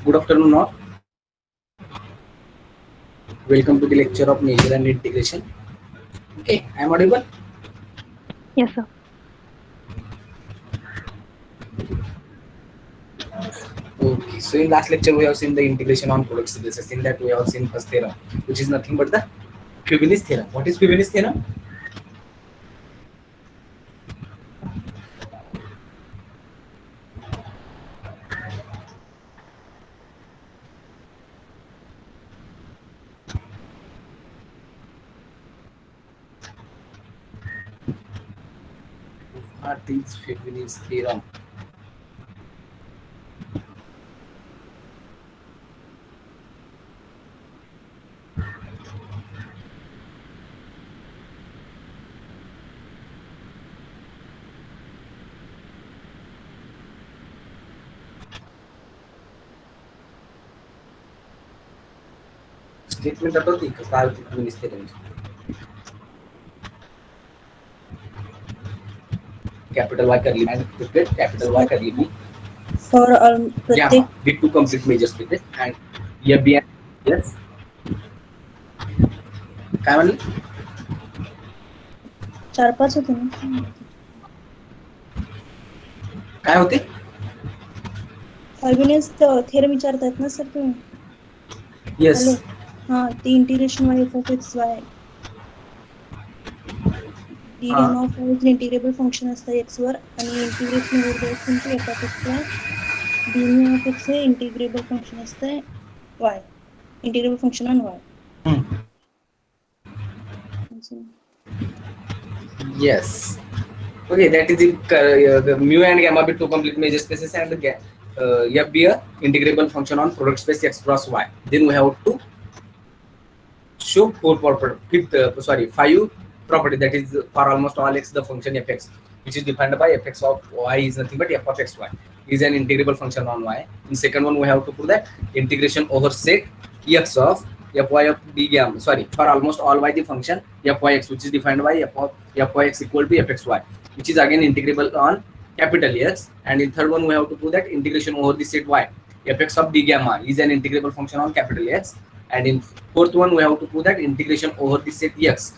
Good afternoon all. Welcome to the lecture of measure and integration. Okay, I am audible. Yes, sir. Okay, so in last lecture we have seen the integration on product synthesis. In that we have seen first theorem, which is nothing but the Fibonacci theorem. What is Fibonacci theorem? What is Fibonacci theorem? Statement आठवते का काय होती Fibonacci theorem? Capital Y curly and capital Y curly B For gamma प्रत्येक with two complete measures with it and ये B and yes काय म्हणले? 4-5 होते ना काय होते? फायबोनियस थेरम विचारतायत ना सर तुम्ही? Yes. हॅलो, हा ते integration Y F of X Y D gamma of Y integrable function असतं एक्स वर आणि integration over the X into F of X Y D mu of X हे इंटिग्रेबल फंक्शन असतं Y integrable function on Y. Yes. Okay, that is the mu and gamma be two complete measure spaces and f be a integrable function on product space x cross y. Then we have to show five property, that is for almost all x the function fx, which is defined by fx of y is nothing but f of xy is an integrable function on y. In second one we have to prove that integration over set x of fy of d gamma, for almost all y the function fyx, which is defined by f of fyx equal to fxy, which is again integrable on capital X. And in third one we have to prove that integration over the set y fx of d gamma is an integrable function on capital X. And in fourth one we have to prove that integration over the set x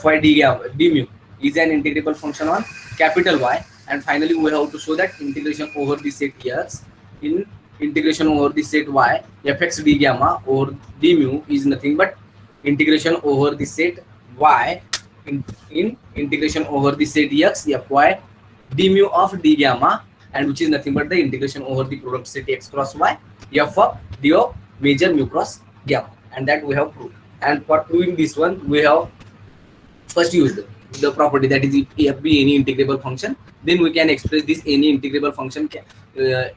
fy d gamma d mu is an integrable function on capital Y. And finally we have to show that integration over the set x in integration over the set y fx d gamma or d mu is nothing but integration over the set y in integration over the set x fy d mu of d gamma, and which is nothing but the integration over the product set x cross y f of d of major mu cross gamma, and that we have proved. And for proving this one we have first used the property that is if be any integrable function, then we can express this any integrable function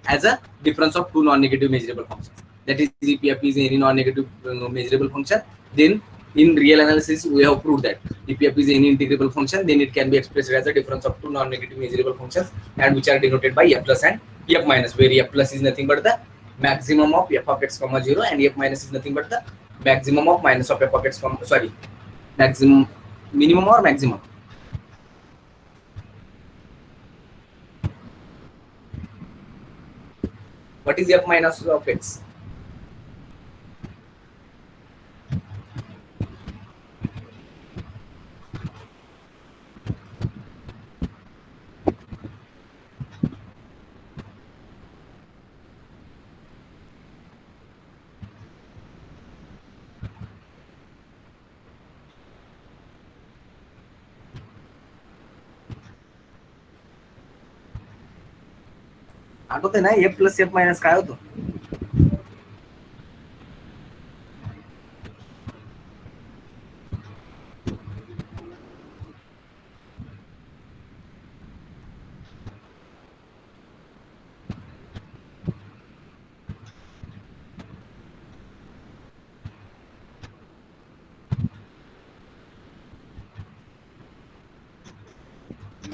as a difference of two non-negative measurable functions. That is if f is any non-negative measurable function, then in real analysis we have proved that if f is any integrable function, then it can be expressed as a difference of two non-negative measurable functions, and which are denoted by f plus and f minus, where f plus is nothing but the maximum of f of x comma 0 and f minus is nothing but the maximum of minus of f of x comma maximum minimum or maximum. What is f minus of x? आठवते ना f plus f minus काय होतं?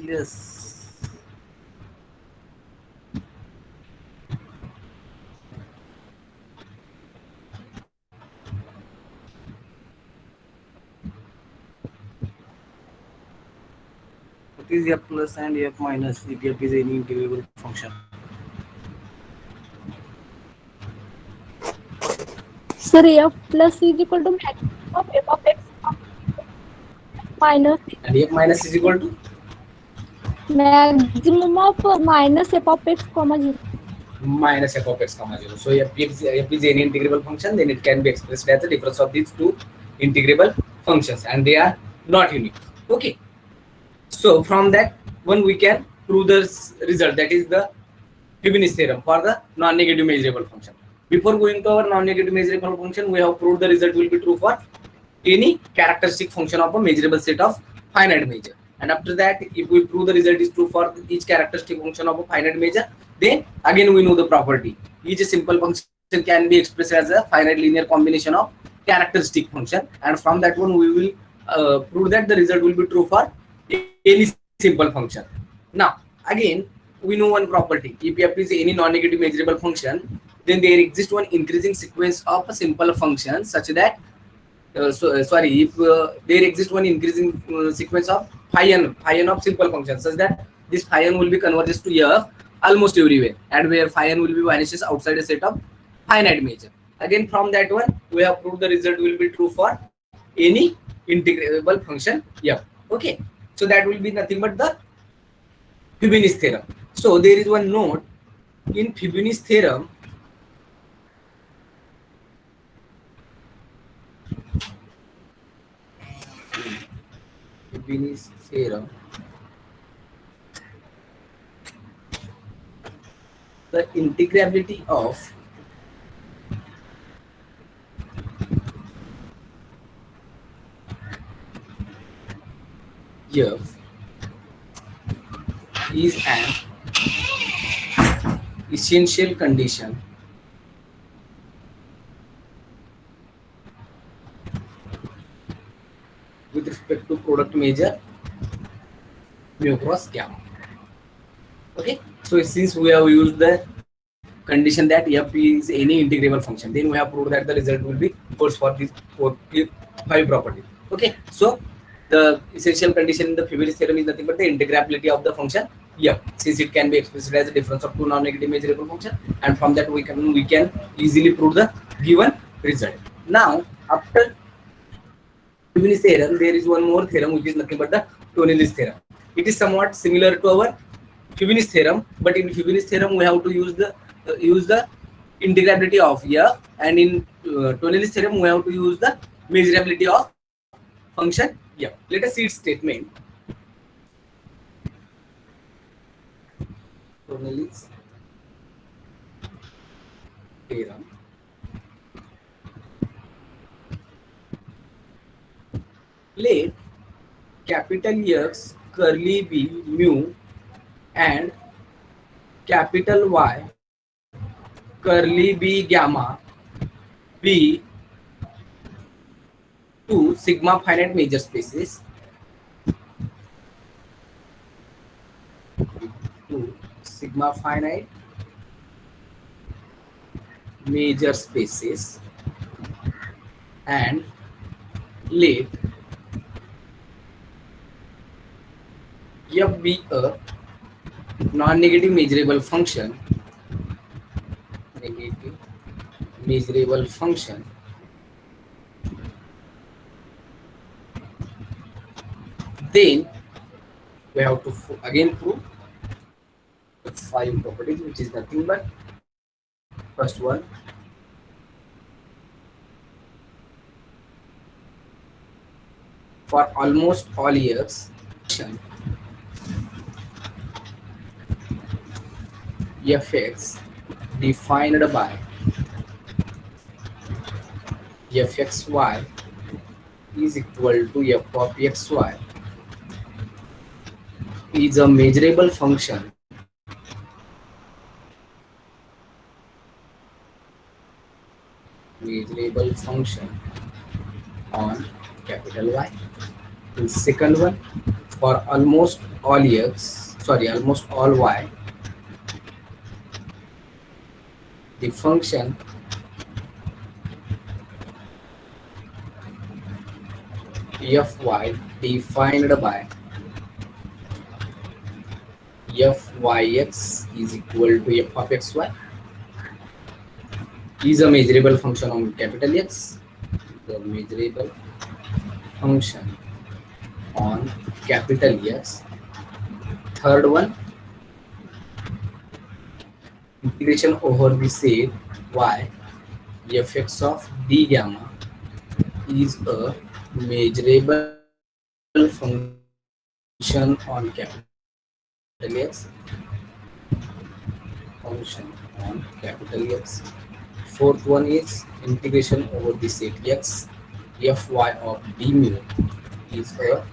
Yes. What is f plus and f minus if f is any integrable function? Sir, f plus is equal to maximum of f of x minus and f minus is equal to maximum of minus f of x comma 0. minus f of x comma 0. So f is any integrable function, then it can be expressed as the difference of these two integrable functions, and they are not unique. Okay. So from that one we can prove the result, that is the Fibonacci theorem for the non-negative measurable function. Before going to our non-negative measurable function, we have proved the result will be true for any characteristic function of a measurable set of finite measure. And after that, if we prove the result is true for each characteristic function of a finite measure, then again we know the property. Each simple function can be expressed as a finite linear combination of characteristic function, and from that one we will prove that the result will be true for any simple function. Now again we know one property. If f is any non-negative measurable function, then there exists one increasing sequence of a simple function such that if there exists one increasing sequence of phi n of simple functions such that this phi n will be converges to f almost everywhere, and where phi n will be vanishes outside a set of finite measure. Again from that one we have proved the result will be true for any integrable function f. Okay, so that will be nothing but the Fibonacci theorem. So there is one note in Fibonacci theorem. Fibonacci theorem, the integrability of f is an essential condition with respect to product measure mu cross gamma. Okay, so since we have used the condition that f is any integrable function, then we have proved that the result will be holds for these five properties. Okay, so the essential condition in the Fibonacci theorem is nothing but the integrability of the function f, since it can be expressed as a difference of two non-negative measurable function, and from that we can easily prove the given result. Now after Fibonacci theorem, there is one more theorem which is nothing but the Tonelli's theorem. It is somewhat similar to our Fibonacci theorem, but in Fibonacci theorem we have to use the integrability of f, and in Tonelli's theorem we have to use the measurability of function f. Let us see its statement. Tonelli's theorem. Let capital X curly b mu and capital Y curly b gamma be two sigma finite measure spaces, two sigma finite measure spaces, and let f be a non-negative measurable function, negative measurable function then we have to again prove the five properties, which is nothing but first one, for almost all x fx defined by fxy is equal to f of xy is a measurable function on capital Y. The second one, for almost all y, the function fy defined by fyx is equal to f of xy is a measurable function on capital X. The measurable function on capital X. Third one, integration over the set y fx of d gamma is a measurable function on capital X. Function on capital X. Fourth one is integration over the set x fy of d mu is a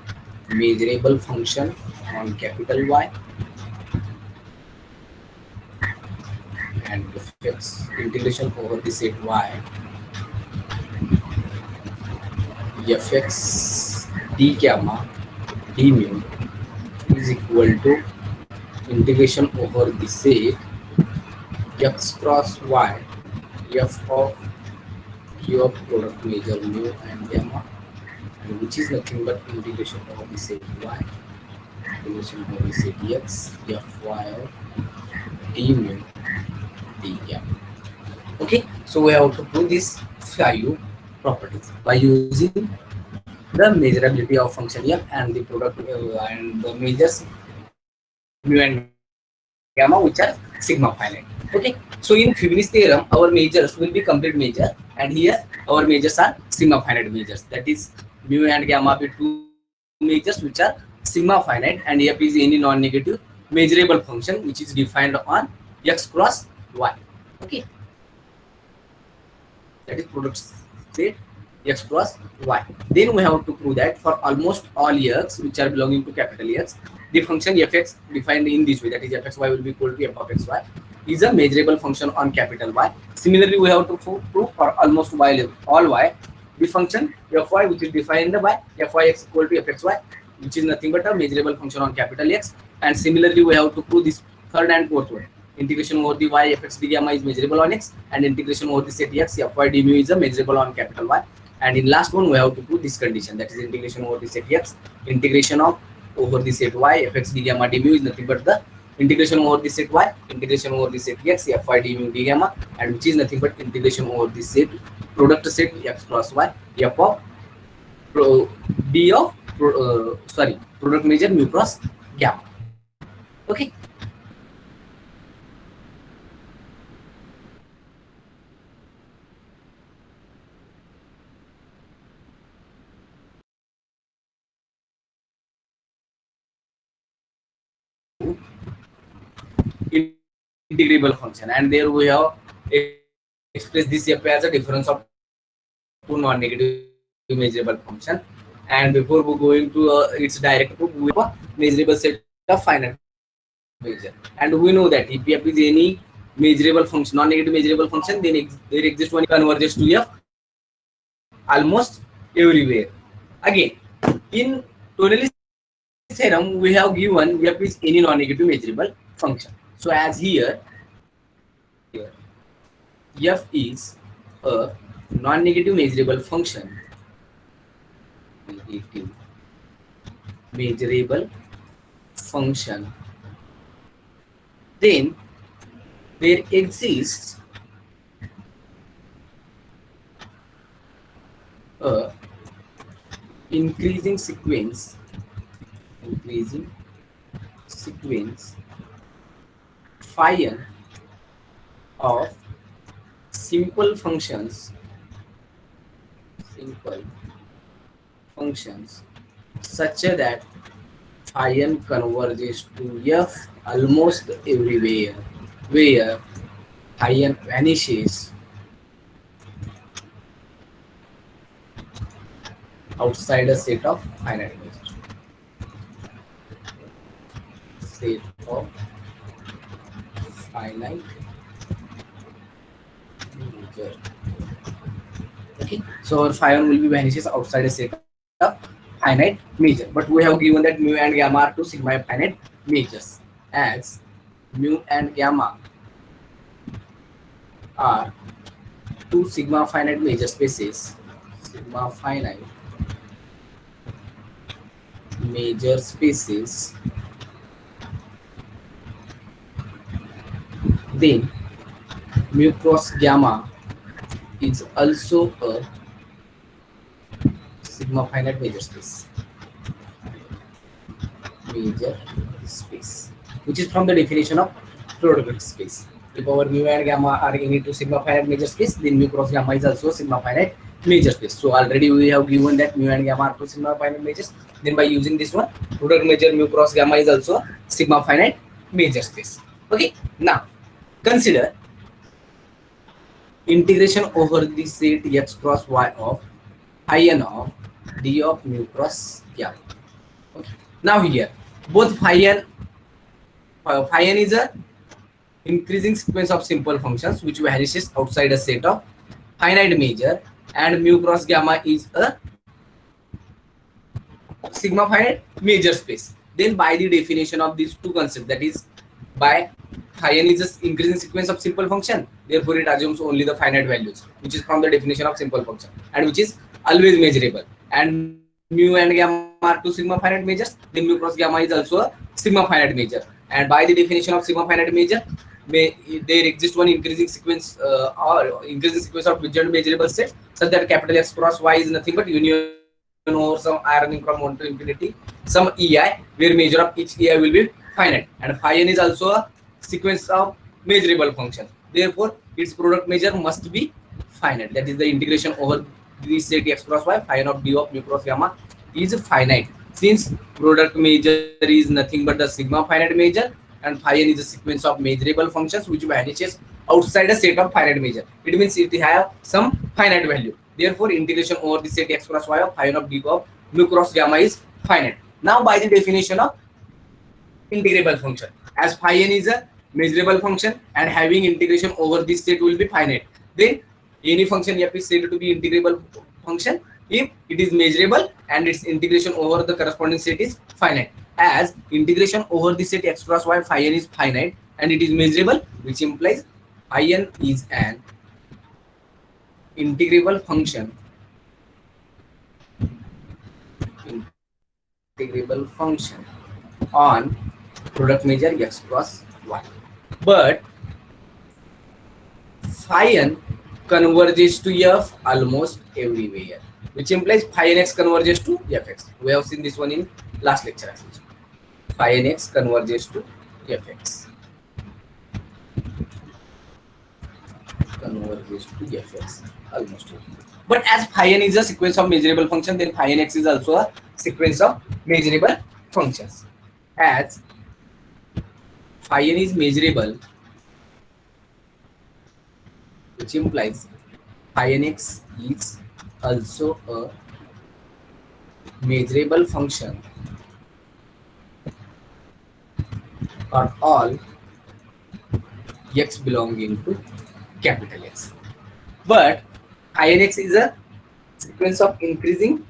measurable function on capital Y, and fx integration over the set y fx d gamma d mu is equal to integration over the set x cross y f of q of product measure mu and gamma, and which is nothing but integration over the set y integration over the set x fy of d mu d gamma. Okay, so we have to prove these 5 properties by using the measurability of function f and the product and the measures mu and gamma, which are sigma finite. Okay, so in Fibonacci theorem our measures will be complete measure, and here our measures are sigma finite measures, that is mu and gamma be 2 measures which are sigma finite, and f is any non-negative measurable function which is defined on x cross y. Okay, that is product set x cross y. Then we have to prove that for almost all x which are belonging to capital X, the function fx defined in this way, that is fxy will be equal to f of xy, is a measurable function on capital Y. Similarly, we have to prove for almost all y, the function fy which is defined by fyx equal to fxy, which is nothing but a measurable function on capital X. And similarly, we have to prove this third and fourth one, integration over the y fx d gamma is measurable on x, and integration over the set x fy d mu is a measurable on capital Y. And in last one we have to prove this condition, that is integration over the set x, integration of over the set y fx d gamma d mu is nothing but the integration over the set y, integration over the set x fy d mu d gamma, and which is nothing but integration over the set product set x cross y f of product measure mu cross gamma. Okay, integrable function, and there we have expressed this f as a difference of two non-negative measurable function. And before we going to its direct proof, we have a measurable set of finite measure, and we know that if f is any measurable function, non-negative measurable function, then there exists one converges to f almost everywhere. Again, in Tonelli's theorem we have given f is any non-negative measurable function. So as here f is a non-negative measurable function, negative measurable function, then there exists a increasing sequence phi n of simple functions such that phi n converges to f almost everywhere, where phi n vanishes outside a set of finite measures. Set of finite measure. Okay, so our phi n will be vanishes outside a set of finite measure, but we have given that mu and gamma are two sigma finite measures, as mu and gamma are two sigma finite measure spaces, sigma finite major spaces, then mu cross gamma is also a sigma finite major space. Major space, which is from the definition of product space. If our mu and gamma are any two sigma finite major space, then mu cross gamma is also sigma finite major space. So already we have given that mu and gamma are two sigma finite majors. Then by using this one, product major mu cross gamma is also a sigma finite major space. Okay. Now consider integration over the set x cross y of phi n of d of mu cross gamma. Okay. Now here both phi n is a increasing sequence of simple functions which vanishes outside a set of finite major, and mu cross gamma is a sigma finite major space. Then by the definition of these two concepts, that is by phi n is an increasing sequence of simple function, therefore it assumes only the finite values, which is from the definition of simple function and which is always measurable, and mu and gamma are two sigma finite majors, then mu cross gamma is also a sigma finite major, and by the definition of sigma finite major, there exists one increasing sequence or increasing sequence of disjoint measurable sets such that capital X cross Y is nothing but union over some ironing from 1 to infinity some EI, where measure of each EI will be finite, and phi n is also a sequence of measurable functions, therefore its product measure must be finite. That is the integration over the set x cross y, phi n of d of mu cross gamma is finite, since product measure is nothing but the sigma finite measure, and phi n is a sequence of measurable functions which vanishes outside a set of finite measure. It means it have some finite value. Therefore, integration over the set x cross y of phi n of d of mu cross gamma is finite. Now, by the definition of integrable function, as phi n is a measurable function and having integration over this set will be finite, then any function f is said to be integrable function if it is measurable and its integration over the corresponding set is finite. As integration over the set x cross y phi n is finite and it is measurable, which implies phi n is an integrable function on product measure x cross y, but phi n converges to f almost everywhere, which implies phi n x converges to fx. We have seen this one in last lecture. Phi n x converges to fx. Converges to fx almost everywhere. But as phi n is a sequence of measurable function, then phi n x is also a sequence of measurable functions. As phi n is measurable, which implies phi n x is also a measurable function for all x belonging to capital X. But phi n x is a sequence of increasing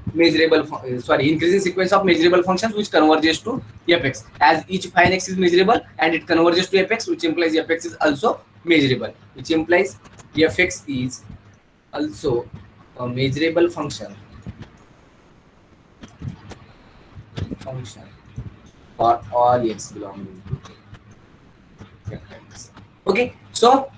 sequence of measurable functions which converges to fx, as each phi n x is measurable and it converges to fx, which implies fx is also measurable, which implies fx is also a measurable function for all x belonging to capital X. Okay, so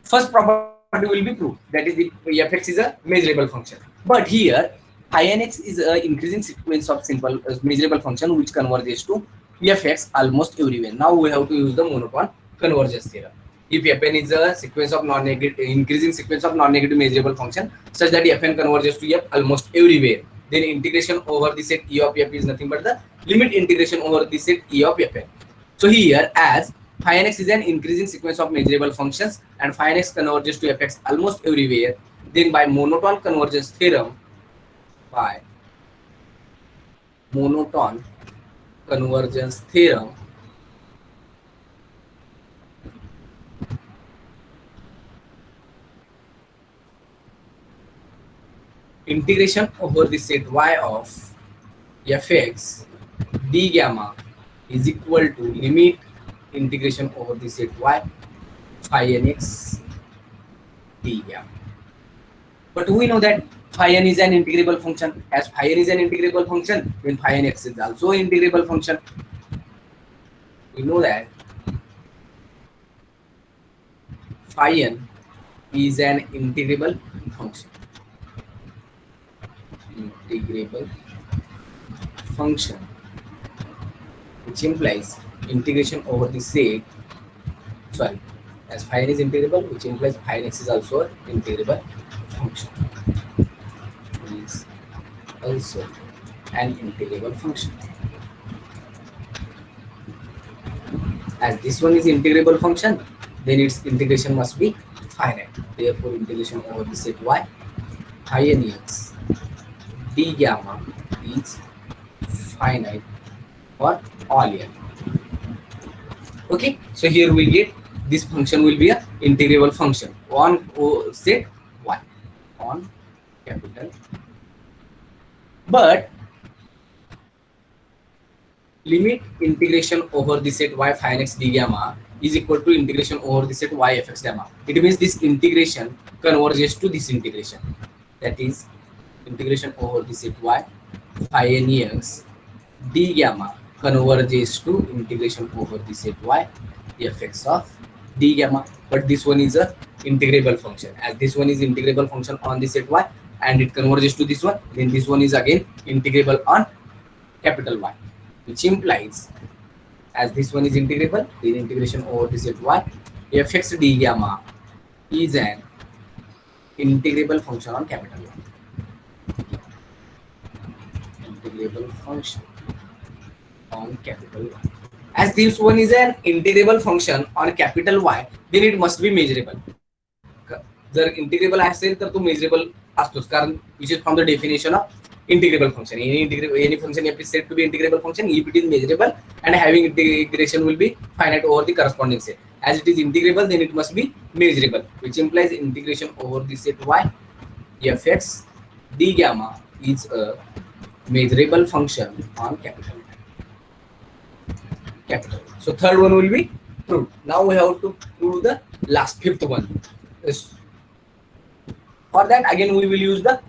first property will be proved, that is the fx is a measurable function. But here phi n x is an increasing sequence of simple measurable function which converges to fx almost everywhere. Now we have to use the monotone convergence theorem. If fn is a sequence of non-negative increasing sequence of non-negative measurable function such that fn converges to f almost everywhere, then integration over the set e of f is nothing but the limit integration over the set e of fn. So here, as phi n x is an increasing sequence of measurable functions and phi n x converges to fx almost everywhere, then by monotone convergence theorem, integration over the set y of fx d gamma is equal to limit integration over the set y phi n x d gamma. But we know that phi n is an integrable function. As phi n is an integrable function, then phi n x is also an integrable function. We know that phi n is an integrable integrable function, which implies integration over the set. Sorry, as phi n is integrable, which implies phi n x is also an integrable function. Is also an integrable function. As this one is integrable function, then its integration must be finite. Therefore, integration over the set y phi n x d gamma is finite for all n. Okay, so here we get this function will be a integrable function on set y on capital. But limit integration over the set y phi n x d gamma is equal to integration over the set y f x gamma. It means this integration converges to this integration, that is integration over the set y phi n x d gamma converges to integration over the set y f x of d gamma. But this one is a integrable function. As this one is integrable function on the set y and it converges to this one, then this one is again integrable on capital Y, which implies as this one is integrable, then integration over the set y f x d gamma is an integrable function on capital Y. Integrable function on capital Y. As this one is an integrable function on capital Y, then it must be measurable. जर integrable असेल तर तो measurable असतोच, कारण which is from the definition of integrable function. Any function f is said to be integrable function if it is measurable and having integration will be finite over the corresponding set. As it is integrable, then it must be measurable, which implies integration over the set y fx d gamma is a measurable function on capital. So third one will be proved. Now we have to prove the last fifth one. For that again we will use the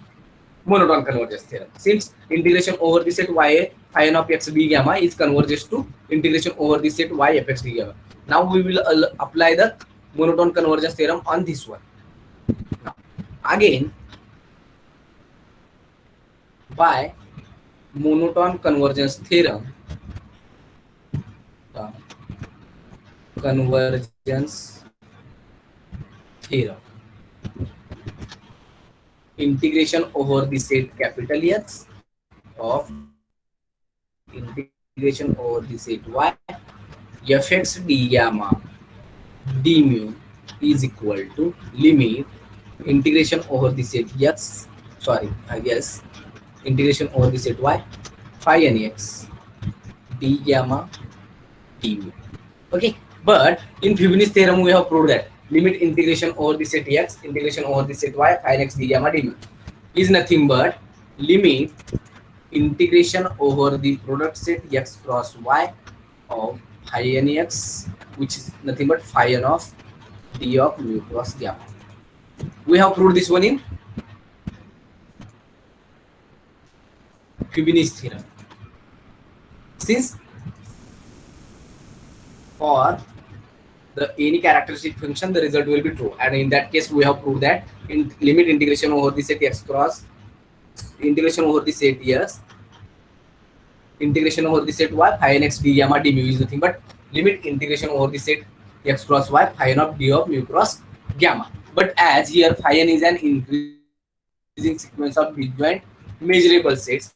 monotone convergence theorem. Since integration over the set y phi n of x d gamma is converges to integration over the set y f x d gamma. Now we will apply the monotone convergence theorem on this one. Now, again by monotone convergence theorem, integration over the set capital X of integration over the set y fx d gamma d mu is equal to limit integration over the set x, integration over the set y phi n x d gamma d mu. Okay, but in Fibonacci theorem we have proved that limit integration over the set x, integration over the set y phi n x d gamma d mu is nothing but limit integration over the product set x cross y of phi n x, which is nothing but phi n of d of mu cross gamma. We have proved this one in Fibonacci theorem. Since for the any characteristic function the result will be true, and in that case we have proved that in limit integration over the set x cross integration over the set x integration over the set y phi n x d gamma d mu is nothing but limit integration over the set x cross y phi n of d of mu cross gamma. But as here phi n is an increasing sequence of disjoint measurable sets,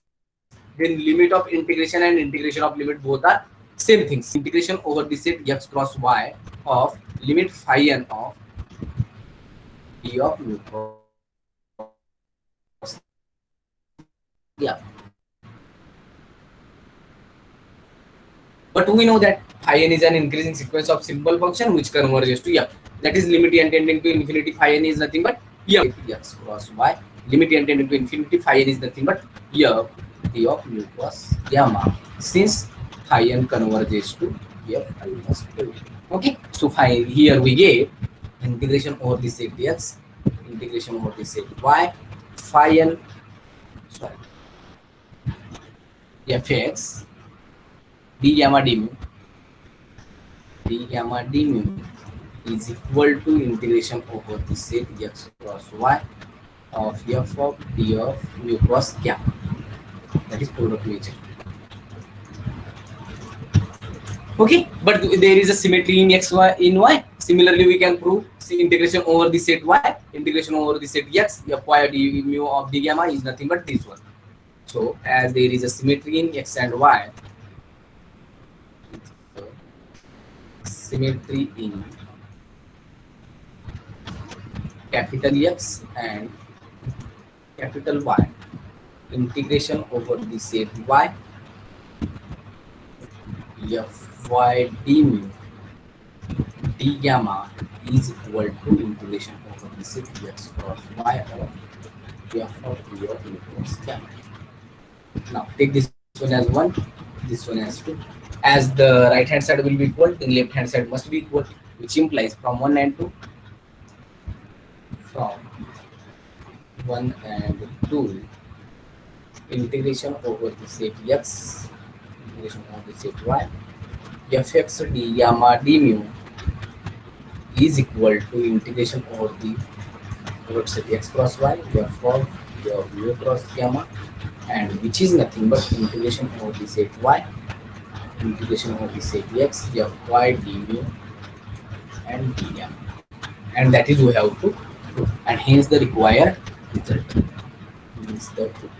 then limit of integration and integration of limit both are same things. Integration over the set x cross y of limit phi n of d of mu cross gamma. But we know that phi n is an increasing sequence of simple function which converges to f. That is limit n tending to infinity phi n is nothing but f x cross y. Limit n tending to infinity phi n is nothing but f d of mu cross gamma, since phi n converges to f minus 2. Okay, so here we get integration over the set x, integration over the set y, phi n, fx d gamma d mu is equal to integration over the set x cross y of f of d of mu cross gamma. That is product major. Okay, but there is a symmetry in x, y, in y. Similarly, we can prove integration over the set y, integration over the set x, fy d mu of d gamma is nothing but this one. So, as there is a symmetry in x and y, symmetry in capital X and capital Y, integration over the set y, fy d mu d gamma is equal to integration over the set x cross y of f of p of u cross gamma. Now take this one as 1, this one as 2. As the right hand side will be equal, then left hand side must be equal, which implies from 1 and 2, from 1 and 2, integration over the set x, integration over the set y, fx d gamma d mu is equal to integration over the product set x cross y, f of u cross gamma, and which is nothing but integration over the set y, integration over the set x, fy d mu and d gamma, and that is we have to prove, and hence the required result is the proof.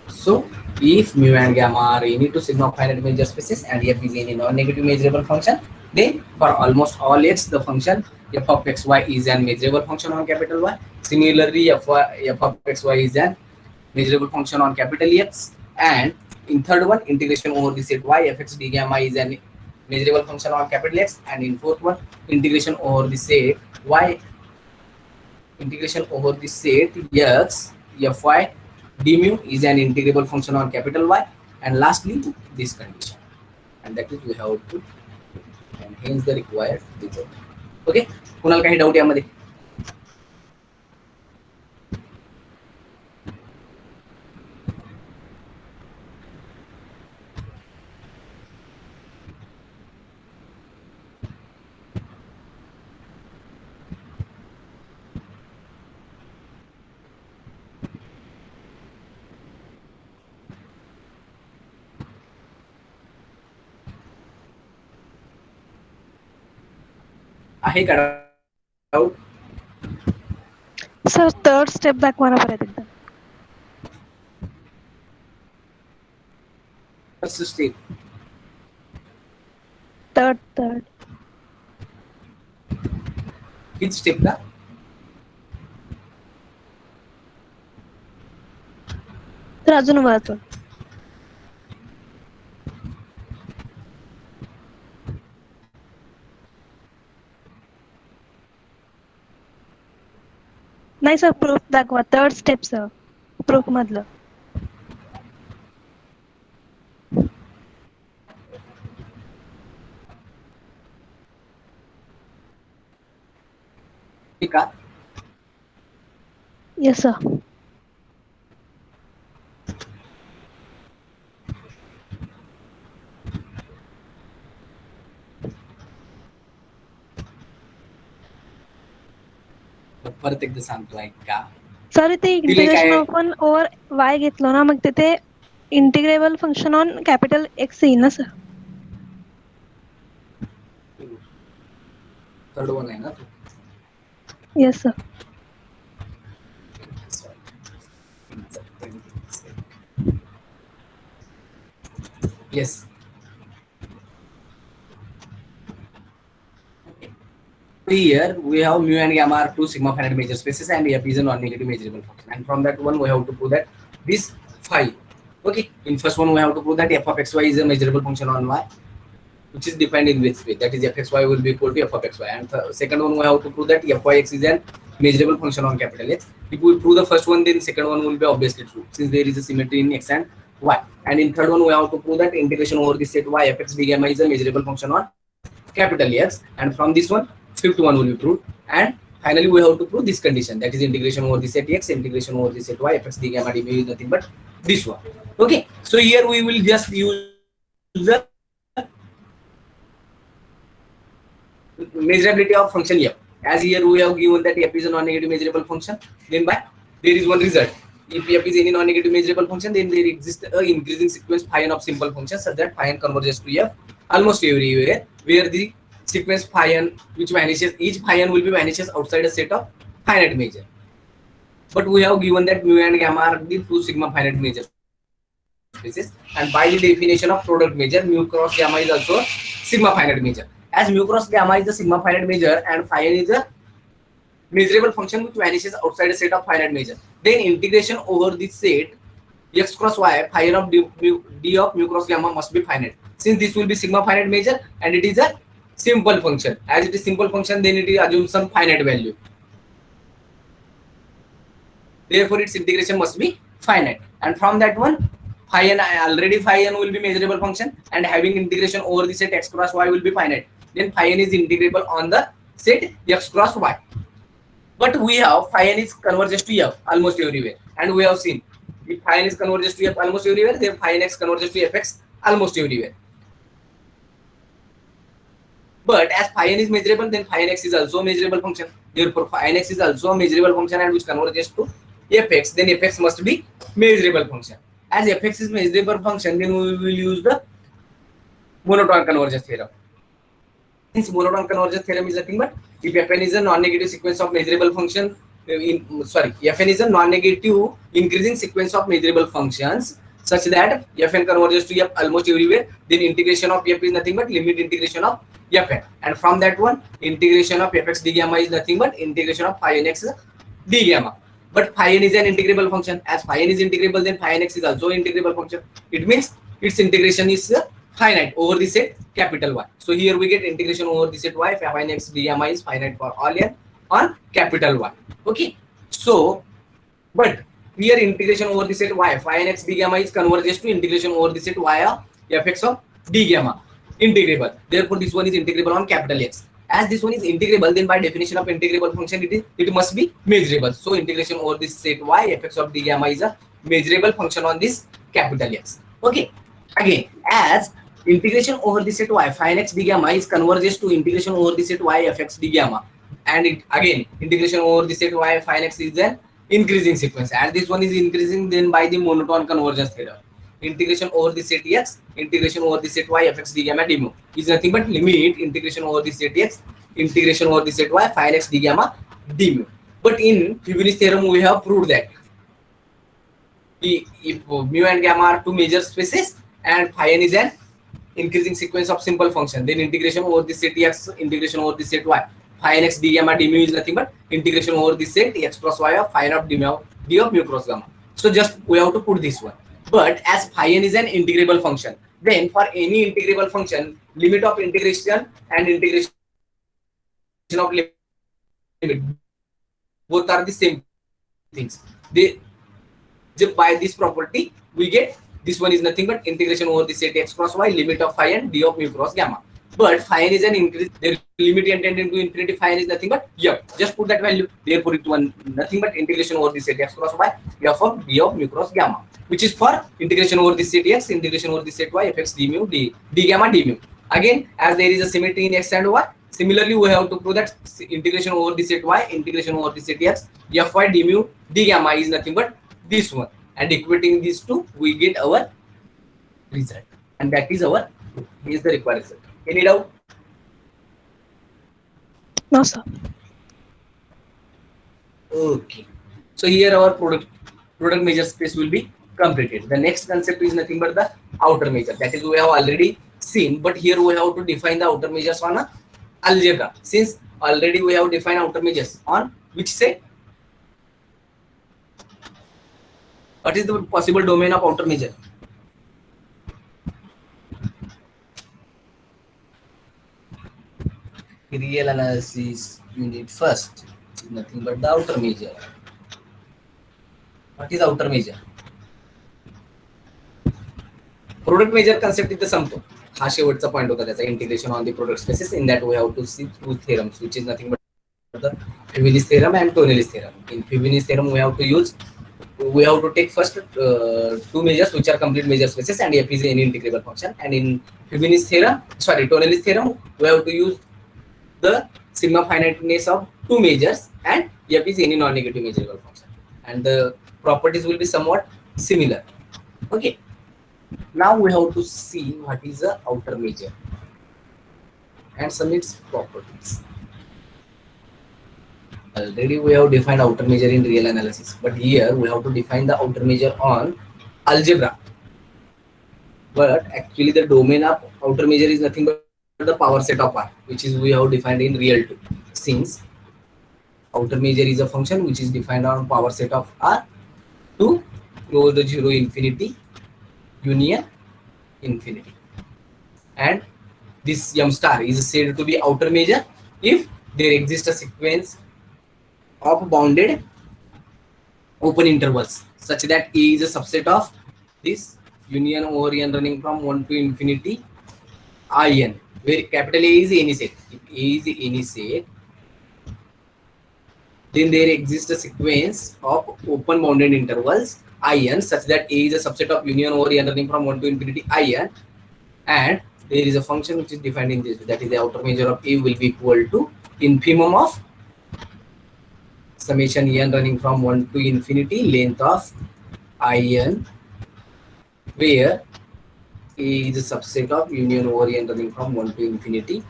So if mu and gamma are any two sigma of finite major spaces and f is any non-negative measurable function, then for almost all x the function f of xy is an measurable function on capital Y. Similarly, f of xy is an measurable function on capital X, and in third one, integration over the set y, fx d gamma is an measurable function on capital X, and in fourth one, integration over the set y, integration over the set x, fy d mu is an integrable function on capital Y, and lastly this condition, and that is we have to, and hence the required result. Okay, Kunal काही doubt यामध्ये? आहे का doubt? Sir third step दाखवा ना परत एकदा. First step third किती step का? तर अजून वरतून. नाही सर प्रूफ दाखवा. थर्ड स्टेप सर, प्रूफ मधलं. ठीक आहे. Yes sir. परत एकदा सांगतो ऐका. सर ते इंटिग्रेशन आपण ओव्हर वाय घेतलो ना, मग तिथे integrable function on capital x येईल ना सर. थर्ड वन आहे ना तू? Yes sir. Yes. Here we have mu and gamma are two sigma finite major spaces, and f is a non-negative measurable function. And from that one, we have to prove that this phi. Okay. In first one, we have to prove that f of xy is a measurable function on y, which is defined in which way? That is fxy will be equal to f of xy. And second one, we have to prove that fyx is a measurable function on capital X. If we prove the first one, then second one will be obviously true, since there is a symmetry in x and y. And in third one, we have to prove that integration over the set y fx d gamma is a measurable function on capital X. And from this one, fifth one will be proved. And finally, we have to prove this condition, that is integration over the set x, integration over the set y fx d gamma d mu is nothing but this one. Okay. So here we will just use the measurability of function f. As here we have given that f is a non-negative measurable function, then by there is one result. if f is any non-negative measurable function, then there exists a increasing sequence phi n of simple functions such that phi n converges to f almost everywhere, where the sequence phi n which vanishes, each phi n will be vanishes outside a set of finite measure. But we have given that mu and gamma are the two sigma finite measure spaces, and by the definition of product measure, mu cross gamma is also a sigma finite measure. As mu cross gamma is the sigma finite measure and phi n is a measurable function which vanishes outside a set of finite measure, then integration over this set x cross y phi n of d of mu cross gamma must be finite. Since this will be sigma finite measure and it is a simple function, as it is simple function, then it assumes some finite value. Therefore, its integration must be finite, and from that one, phi n will be measurable function, and having integration over the set x cross y will be finite. Then phi n is integrable on the set x cross y. But we have phi n is converges to f almost everywhere, and we have seen if phi n is converges to f almost everywhere, then phi n x converges to fx almost everywhere. But as phi n is measurable, then phi n x is also a measurable function. Therefore, phi n x is also a measurable function and which converges to fx, then fx must be measurable function. As fx is measurable function, then we will use the monotone convergence theorem. Since monotone convergence theorem is nothing but if fn is a non-negative sequence of measurable function, fn is a non-negative increasing sequence of measurable functions such that fn converges to f almost everywhere, then integration of f is nothing but limit integration of fn, and from that one, integration of fx d gamma is nothing but integration of phi n x d gamma. But phi n is an integrable function. As phi n is integrable, then phi n x is also an integrable function. It means its integration is finite over the set capital Y. So here we get integration over the set Y. Phi n x d gamma is finite for all n on capital Y. Okay. So, but here integration over the set Y, phi n x d gamma is converges to integration over the set Y of fx of d gamma, integrable. Therefore, this one is integrable on capital X. As this one is integrable, then by definition of integrable function, it must be measurable. So integration over this set Y fx of d gamma is a measurable function on this capital X. Okay. Again, as integration over the set Y phi n x d gamma is converges to integration over the set Y fx d gamma, and it again integration over the set Y phi n x is an increasing sequence. As this one is increasing, then by the monotone convergence theorem, integration over the set x, integration over the set Y fx d gamma d mu is nothing but limit integration over the set x, integration over the set Y phi n x d gamma d mu. But in Fibonacci theorem, we have proved that if mu and gamma are two major spaces and phi n is an increasing sequence of simple function, then integration over the set x, integration over the set y phi n x d gamma d mu is nothing but integration over the set x cross y of phi n of d of mu cross gamma. So just we have to put this one. But as phi n is an integrable function, then for any integrable function, limit of integration and integration of limit both are the same things. By this property, we get this one is nothing but integration over the set x cross y limit of phi n d of mu cross gamma. But phi n is an increase, the limit tending to infinity, phi n is nothing but f. Just put that value. Therefore, it one nothing but integration over the set x cross y f of d of mu cross gamma, which is for integration over the set x, integration over the set y fx d mu d gamma d mu. Again, as there is a symmetry in x and y, similarly we have to prove that integration over the set y, integration over the set x, fy d mu d gamma is nothing but this one, and equating these two, we get our result, and that is our is the required result. Any doubt? No, sir. Okay. So here our product measure space will be completed. The next concept is nothing but the outer measure. That is we have already seen, but here we have to define the outer measures on a algebra. Since already we have defined outer measures on which set? What is the possible domain of outer measure? Real analysis you need first. It is nothing but the outer measure. What is outer measure? Product measure concept is the sum total. हा शेवटचा point होता त्याचा integration on the product spaces. In that we have to see two theorems which is nothing but the Fibonacci theorem and Tonelli's theorem. In Fibonacci theorem we have to take first two measures which are complete measure spaces and f is any integrable function, and in Tonelli's theorem we have to use the sigma finiteness of two measures and f is any non-negative measurable function. and the properties will be somewhat similar. Okay. Now we have to see what is the outer measure and some its properties. Already we have defined outer measure in real analysis, but here we have to define the outer measure on algebra. But actually the domain of outer measure is nothing but the power set of R, which is we have defined in real too. Since outer measure is a function which is defined on power set of R to close the 0 infinity union infinity, and this m star is said to be outer measure if there exists a sequence of bounded open intervals such that A is a subset of this union over n running from 1 to infinity in, where capital A is any set. If A is any set, then there exists a sequence of open bounded intervals in such that A is a subset of union over n running from 1 to infinity in, and there is a function which is defined in this, that is the outer measure of A will be equal to infimum of summation n running from 1 to infinity length of in, where A is a subset of union over n running from 1 to infinity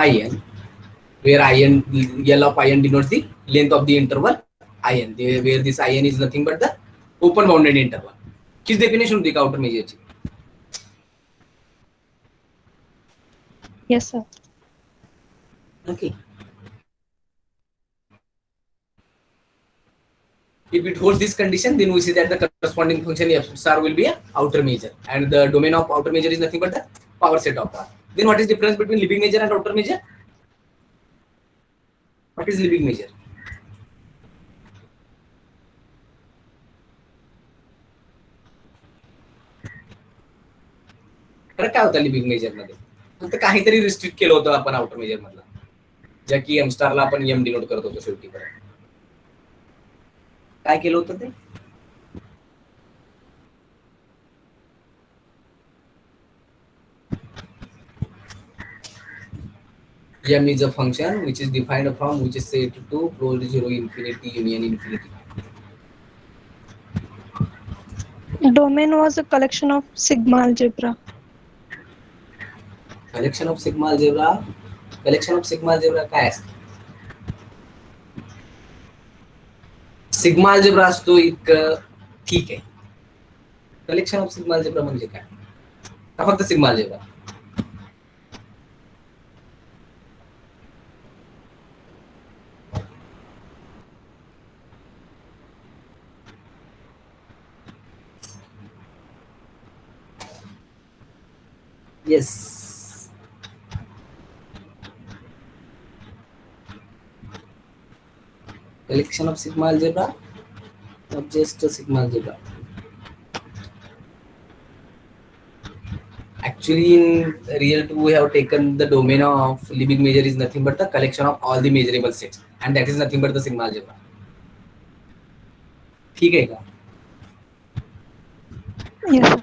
in, where L of in denotes the length of the interval in, where this in is nothing but the open bounded interval. किस definition होती है outer measure ची? Yes, sir. Okay. If it holds this condition, then we see that the corresponding function f star will be a outer measure, and the domain of outer measure is nothing but the power set of R. Then what is the difference between Liebig measure and outer measure? What is Liebig measure? तर काय होतं Liebig major मध्ये? फक्त काहीतरी restrict केलं होतं आपण outer major मधला, ज्या की एम स्टारला आपण एम डिनोट करत होतो शेवटी पर्यंत. काय केलं होतं ते? M is a function which is defined from which is set to close to 0 infinity union infinity. Domain was a collection of sigma algebra. Collection of sigma algebra. Collection of sigma algebra काय असतं? Sigma algebra असतो इतकं ठीक आहे. Collection of sigma algebra म्हणजे काय? का फक्त sigma algebra? Yes. Collection of sigma algebra, not just a sigma algebra. Actually, in real 2, we have taken the domain of Liebig measure is nothing but the collection of all the measurable sets, and that is nothing but the sigma algebra. ठीक है क्या? Yes, sir.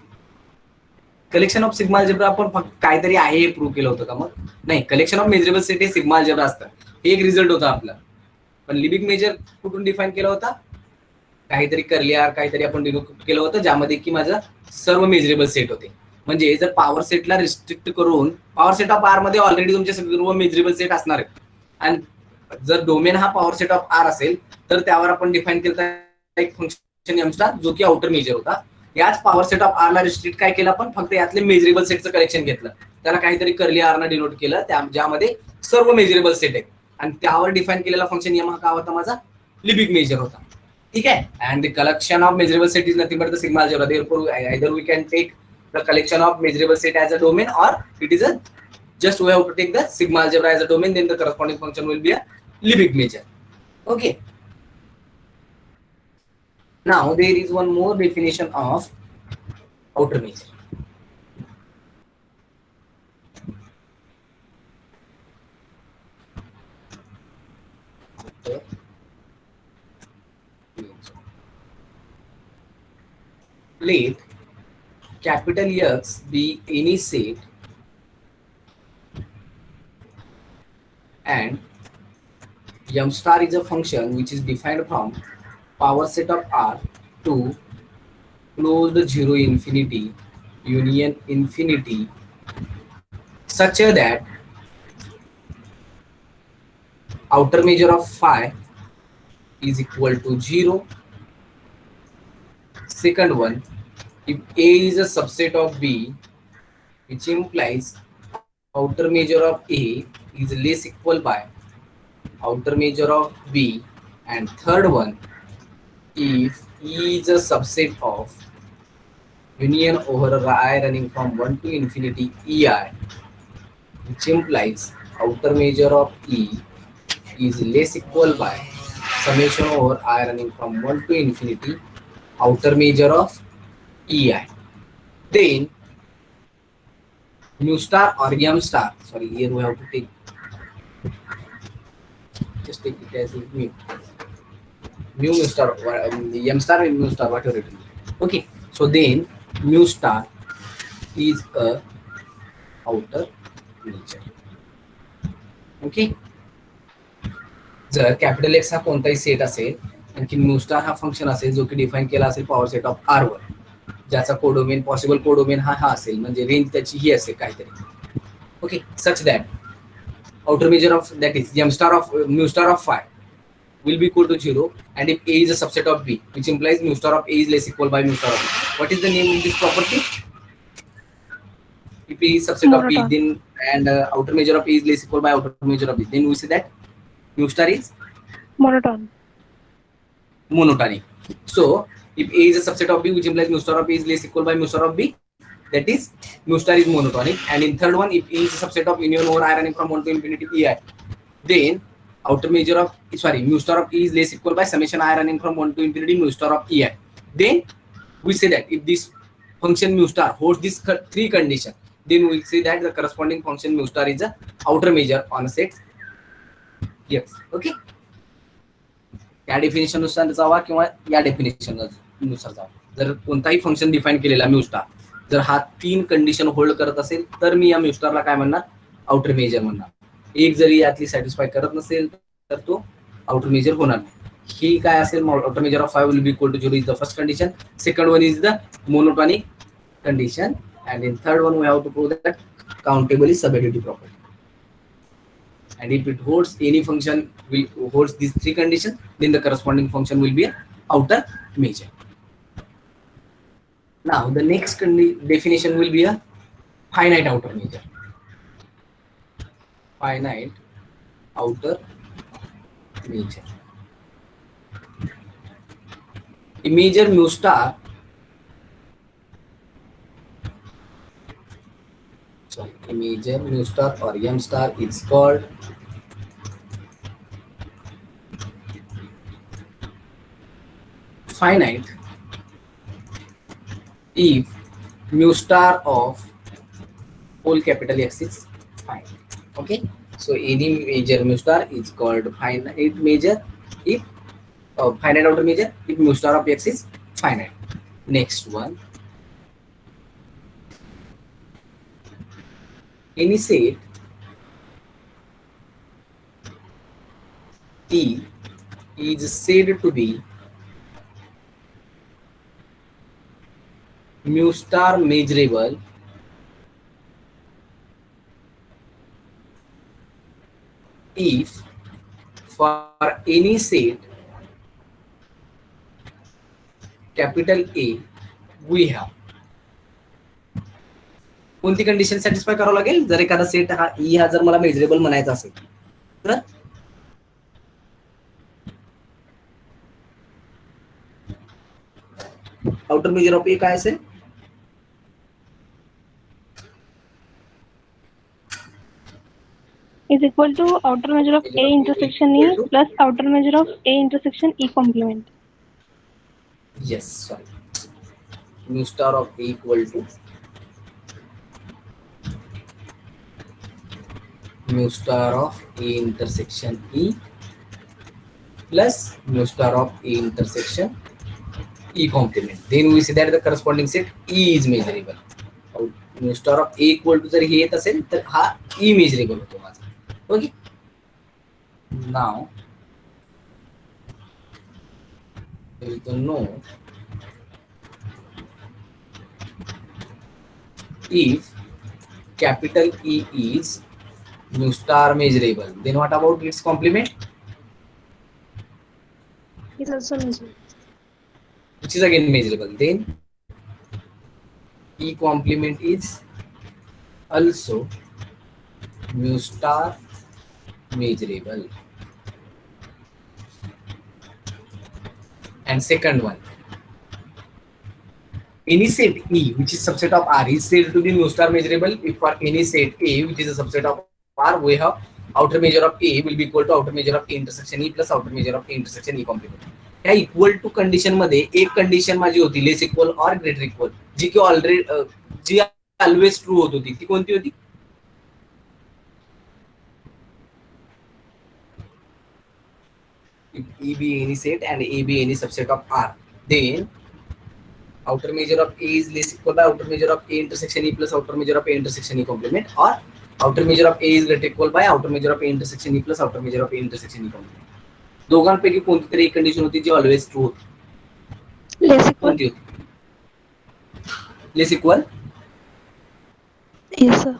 Collection of sigma algebra आपण फक्त काहीतरी आहे हे prove केलं होतं का? मग नाही, कलेक्शन ऑफ मेजरेबल सेट हे सिग्मा अल्जेब्रा असतं, हे एक रिझल्ट होता आपला. पण लिबिग मेजर कुठून डिफाइन केला होता? काहीतरी कर्ली आर काहीतरी आपण डिनोट केलं होतं, ज्यामध्ये की माझा सर्व मेजरेबल सेट होते. म्हणजे जर पॉवर सेटला रिस्ट्रिक्ट करून, पॉवर सेट ऑफ आर मध्ये ऑलरेडी तुमचे सर्व मेजरेबल सेट असणार आहेत, आणि जर डोमेन हा पॉवर सेट ऑफ आर असेल तर त्यावर आपण डिफाइन केलं एक फंक्शन एम स्टार, जो की आउटर मेजर होता. याच पॉवर सेट ऑफ आर ला रिस्ट्रिक्ट काय केलं आपण? फक्त यातले मेजरेबल सेटचं कलेक्शन घेतलं, त्याला काहीतरी कर्ली आर ना डिनोट केलं, ज्यामध्ये सर्व मेजरेबल सेट आहेत, आणि त्यावर डिफाइन केलेला फंक्शन एम हा काय होता? माझा लिबिग मेजर होता. ठीक आहे. And the collection of measurable set is nothing but the sigma algebra. Therefore either we can take the collection of measurable set as a domain, or it is a just we have to take the sigma algebra as a domain, then the corresponding function will be a Liebig measure. Okay. Now there is one more definition of outer measure. Let capital X be any set and m star is a function which is defined from power set of R to closed zero infinity union infinity such that outer measure of phi is equal to 0. Second one, if A is a subset of B, which implies outer measure of A is less equal by outer measure of B. And third one, if E is a subset of union over I running from 1 to infinity EI, which implies outer measure of E is less equal by summation over I running from 1 to infinity outer measure of EI. Then mu star or m star, sorry, here we have to take, just take it as mu star, m star and mu star, whatever it is. Okay, so then mu star is a outer measure. Okay, जर capital x हा कोणताही set असेल आणखी mu star हा function असेल जो की define केला असेल पॉवर सेट ऑफ आर वर, ज्याचा कोडोमेन पॉसिबल कोडोमेन हा असेल, म्हणजे रेंज त्याची ही असेल काहीतरी. Okay, such that outer measure of that is m star of mu star of phi will be equal to 0, and if A is a subset of B, which implies mu star of A is less equal by mu star of B. What is the name of this property? If A is subset of B, then and outer measure of A is less equal by outer measure of B, then we say that mu star is monotonic. So if A is a subset of B, which implies mu star of A is less equal by mu star of B, that is mu star is monotonic. And in third one, if A is a subset of union over I running from 1 to infinity EI, then outer measure of mu star of E is less equal by summation I running from 1 to infinity mu star of EI. Then we say that if this function mu star holds these three conditions, then we say that the corresponding function mu star is a outer measure on a set. Yes, okay. या definition नुसार जावा किंवा या definition नुसार जावा. जर कोणताही function define केलेला mu star जर हा तीन कंडिशन होल्ड करत असेल तर मी या म्यू स्टारला काय म्हणणार, आउटर मेजर म्हणणार. एक जरी यातली सॅटिस्फाय करत नसेल तर तो आउटर मेजर होणार नाही. ही काय असेल, outer measure of 5 will be equal to 0 is the first condition. Second one is the monotonic condition, and in third one we have to prove that countable is subadditive property. And if it holds any function will holds these three conditions, then the corresponding function will be an outer measure. Now the next definition will be a finite outer measure. Finite outer measure. A measure mu star, sorry, a measure mu star or m star is called finite if mu star of whole capital X is finite. Okay, so any measure mu star is called finite measure if finite outer measure if mu star of X is finite. Next one, any set E is said to be mu star measurable if for any set capital A we have. कोणती condition satisfy करावं लागेल, जर एखादा set हा ई हा जर मला measurable म्हणायचा असेल तर आउटर मेजर ऑफ ए काय असेल, is equal to outer measure of A intersection E plus outer measure of A intersection E complement. Yes, sorry, mu star of A equal to mu star of A intersection E plus mu star of A intersection E complement. Then we say that the corresponding set E is measurable. mu star of A equal to जर हे येत असेल तर हा E measurable होतो माझा. Okay, now we don't know if capital E is mu star measurable, then what about its complement, It's also measurable. which is again measurable? Then E complement is also mu star measurable. And second one, any set E which is subset of R is said to be mu star measurable if for any set A which is a subset of R we have outer measure of A will be equal to outer measure of A intersection E plus outer measure of A intersection E complement. या equal to condition मध्ये एक condition माझी होती less equal और greater equal, जी की already जी always true होत होती ती कोणती होती? If E be any set and A be any subset of R, then outer measure of A is less equal by outer measure of A intersection E plus outer measure of A intersection E complement, or outer measure of A is greater equal by outer measure of A intersection E plus outer measure of A intersection E complement. दोघांपैकी कोणती तरी एक condition होती जी always true होती. Less equal. कोणती होती? Less equal. Yes, sir.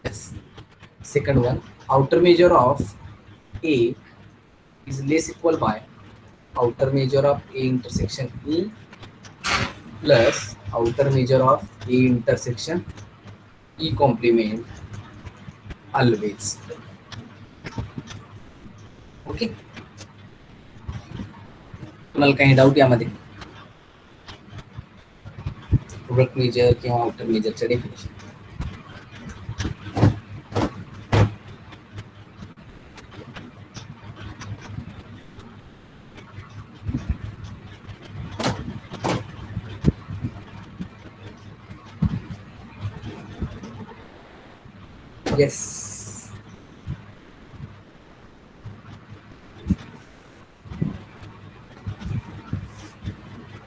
Yes. Second one, outer measure of A is less equal by outer measure of A intersection E plus outer measure of A intersection E complement always. Okay. तुम्हाला काही doubt यामध्ये? Product major किंवा outer मेजरचे definition. Yes.